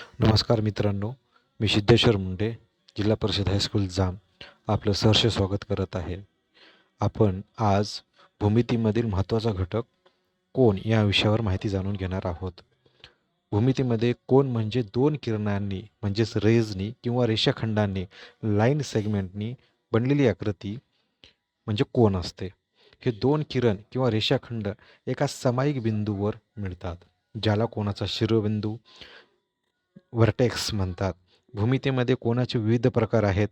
नमस्कार मित्रांनो, मी सिद्धेश्वर मुंडे, जिल्हा परिषद हायस्कूल जाम आपलं सहर्ष स्वागत करत आहे. आपण आज भूमितीमधील महत्त्वाचा घटक कोन या विषयावर माहिती जाणून घेणार आहोत. भूमितीमध्ये कोन म्हणजे दोन किरणांनी म्हणजेच रेजनी किंवा रेषाखंडांनी लाईन सेगमेंटनी बनलेली आकृती म्हणजे कोन असते. हे दोन किरण किंवा रेषाखंड एका सामायिक बिंदूवर मिळतात, ज्याला कोनाचा शिरोबिंदू व्हर्टेक्स म्हणतात. भूमितीमध्ये कोनाचे विविध प्रकार आहेत,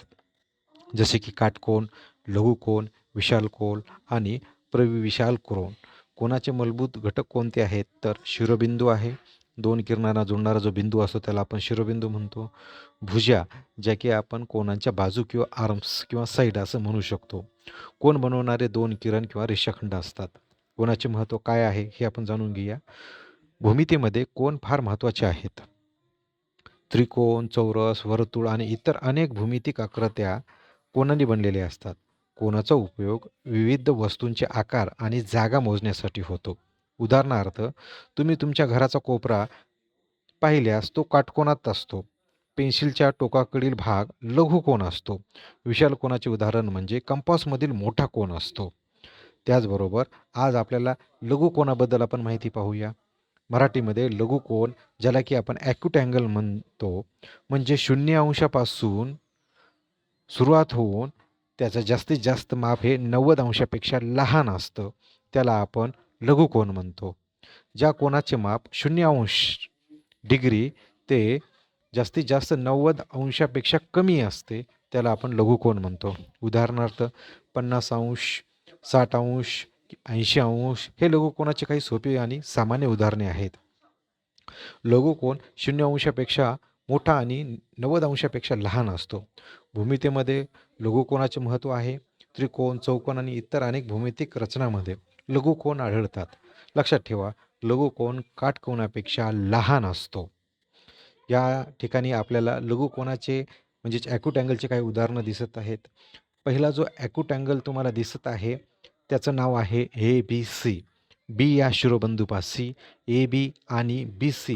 जसे की काटकोन, लघुकोन, विशाल कोन आणि प्रविशाल कोन. कोनाचे मूलभूत घटक कोणते आहेत तर शिरोबिंदू आहे. दोन किरणांना जोडणारा जो बिंदू असतो त्याला आपण शिरोबिंदू म्हणतो. भुजा, ज्या की आपण कोनांच्या बाजू किंवा आर्म्स किंवा साईड असं म्हणू शकतो. कोन बनवणारे दोन किरण किंवा रेषाखंड असतात. कोनाचे महत्त्व काय आहे हे आपण जाणून घेऊया. भूमितीमध्ये कोन फार महत्त्वाचे आहेत. त्रिकोण, चौरस, वर्तुळ आणि इतर अनेक भूमितिक आकृत्या कोनांनी बनलेल्या असतात. कोनाचा उपयोग विविध वस्तूंचे आकार आणि जागा मोजण्यासाठी होतो. उदाहरणार्थ, तुम्ही तुमच्या घराचा कोपरा पाहिल्यास तो काटकोनात असतो. पेन्सिलच्या टोकाकडील भाग लघुकोन असतो. विशाल कोनाचे उदाहरण म्हणजे कंपासमधील मोठा कोन असतो. त्याचबरोबर आज आपल्याला लघुकोनाबद्दल आपण माहिती पाहूया. मराठीमध्ये लघुकोन, ज्याला की आपण ॲक्यूट अँगल म्हणतो, म्हणजे 0 अंशापासून सुरुवात होऊन त्याचं जास्तीत जास्त माप हे 90 अंशापेक्षा लहान असतं, त्याला आपण लघुकोन म्हणतो. ज्या कोनाचे माप 0 डिग्री ते जास्तीत जास्त 90 अंशापेक्षा कमी असते त्याला आपण लघुकोन म्हणतो. उदाहरणार्थ 50 अंश, 60 अंश, 80 अंश हे लघुकोनाचे काही सोपी आणि सामान्य उदाहरणे आहेत. लघुकोन 0 अंशापेक्षा मोठा आणि 90 अंशापेक्षा लहान असतो. भूमितीमध्ये लघुकोनाचे महत्त्व आहे. त्रिकोण, चौकोन आणि इतर अनेक भूमितिक रचनांमध्ये लघुकोन आढळतात. लक्षात ठेवा, लघुकोन काटकोनापेक्षा लहान असतो. या ठिकाणी आपल्याला लघुकोनाचे म्हणजेच ॲक्यूट अँगलचे काही उदाहरणं दिसत आहेत. पहिला जो ॲक्यूट अँगल तुम्हाला दिसत आहे त्याचं नाव आहे ABC. बी या शिरोबिंदूपाशी AB आणि BC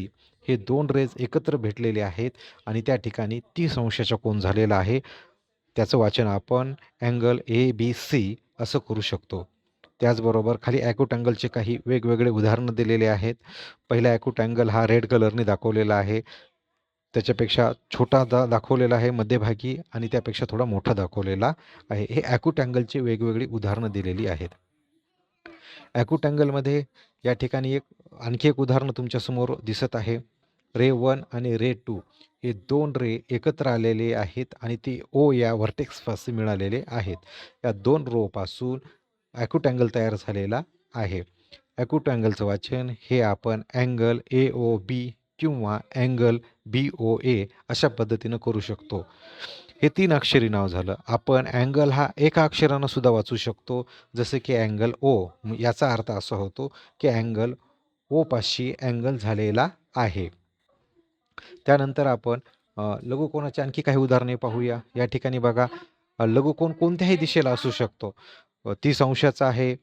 हे दोन रेज एकत्र भेटलेले आहेत आणि त्या ठिकाणी 30 अंशाचा कोन झालेला आहे. त्याचं वाचन आपण अँगल ABC असं करू शकतो. त्याचबरोबर खाली ॲक्यूट अँगलचे काही वेगवेगळे उदाहरणं दिलेले आहेत. पहिला ॲक्यूट अँगल हा रेड कलरने दाखवलेला आहे. त्याच्यापेक्षा छोटा दाखवलेला आहे मध्यभागी आणि त्यापेक्षा थोडा मोठा दाखवलेला आहे. हे ॲक्यूट अँगलची वेगवेगळी उदाहरणं दिलेली आहेत. ॲक्यूट अँगलमध्ये या ठिकाणी आणखी एक उदाहरण तुमच्यासमोर दिसत आहे. रे 1 आणि रे 2 हे दोन रे एकत्र आलेले आहेत आणि ते O या व्हर्टेक्सपासून मिळालेले आहेत. या दोन रोपासून ॲक्यूट अँगल तयार झालेला आहे. ॲक्यूट अँगलचं वाचन हे आपण अँगल AOB किंवा अँगल BOA अशा पद्धतीनं करू शकतो. हे 3 अक्षरी नाव झालं. आपण अँगल हा एका अक्षरानं सुद्धा वाचू शकतो, जसे की अँगल O. याचा अर्थ असा होतो की अँगल O पाशी अँगल झालेला आहे. त्यानंतर आपण लघुकोनाची आणखी काही उदाहरणे पाहूया. या ठिकाणी बघा, लघुकोन कोणत्याही दिशेला असू शकतो. 30 अंशाचा आहे,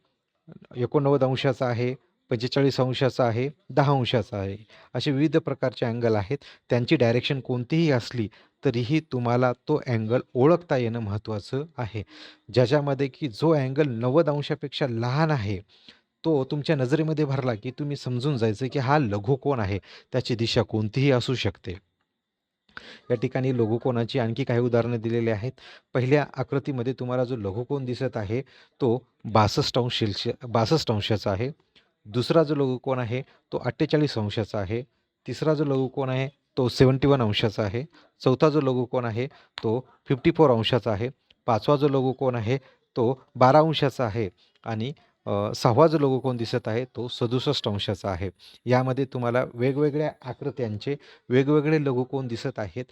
89 अंशाचा आहे, 45 अंशाचा आहे, 10 अंशाचा आहे. असे विविध प्रकारचे अँगल आहेत. त्यांची डायरेक्शन कोणतीही असली तरीही तुम्हाला तो अँगल ओळखता येणं महत्त्वाचं आहे. ज्याच्यामध्ये की जो अँगल 90 अंशापेक्षा लहान आहे, तो तुमच्या नजरेमध्ये भरला की तुम्ही समजून जायचं की हा लघुकोन आहे. त्याची दिशा कोणतीही असू शकते. या ठिकाणी लघुकोनाची आणखी काही उदाहरणं दिलेली आहेत. पहिल्या आकृतीमध्ये तुम्हाला जो लघुकोन दिसत आहे तो 62 अंशाचा आहे. दुसरा जो लघुकोन आहे तो 48 अंशाचा आहे. तिसरा जो लघुकोन आहे तो 71 अंशाचा आहे. चौथा जो लघुकोन आहे तो 54 अंशाचा आहे. पाचवा जो लघुकोन आहे तो 12 अंशाचा आहे आणि सहावा जो लघुकोन दिसत आहे तो 67 अंशाचा आहे. यामध्ये तुम्हाला वेगवेगळ्या आकृत्यांचे वेगवेगळे लघुकोन दिसत आहेत.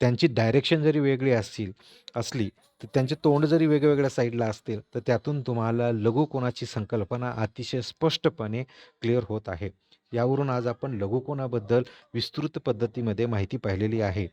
त्यांची डायरेक्शन जरी वेगळी असली तर त्यांचे तोंड जरी वेगवेगळ्या साईडला असतील तर त्यातून तुम्हाला लघुकोनाची संकल्पना अतिशय स्पष्टपणे क्लिअर होत आहे. यावरून आज आपण लघुकोनाबद्दल विस्तृत पद्धतीमध्ये माहिती पाहिलेली आहे.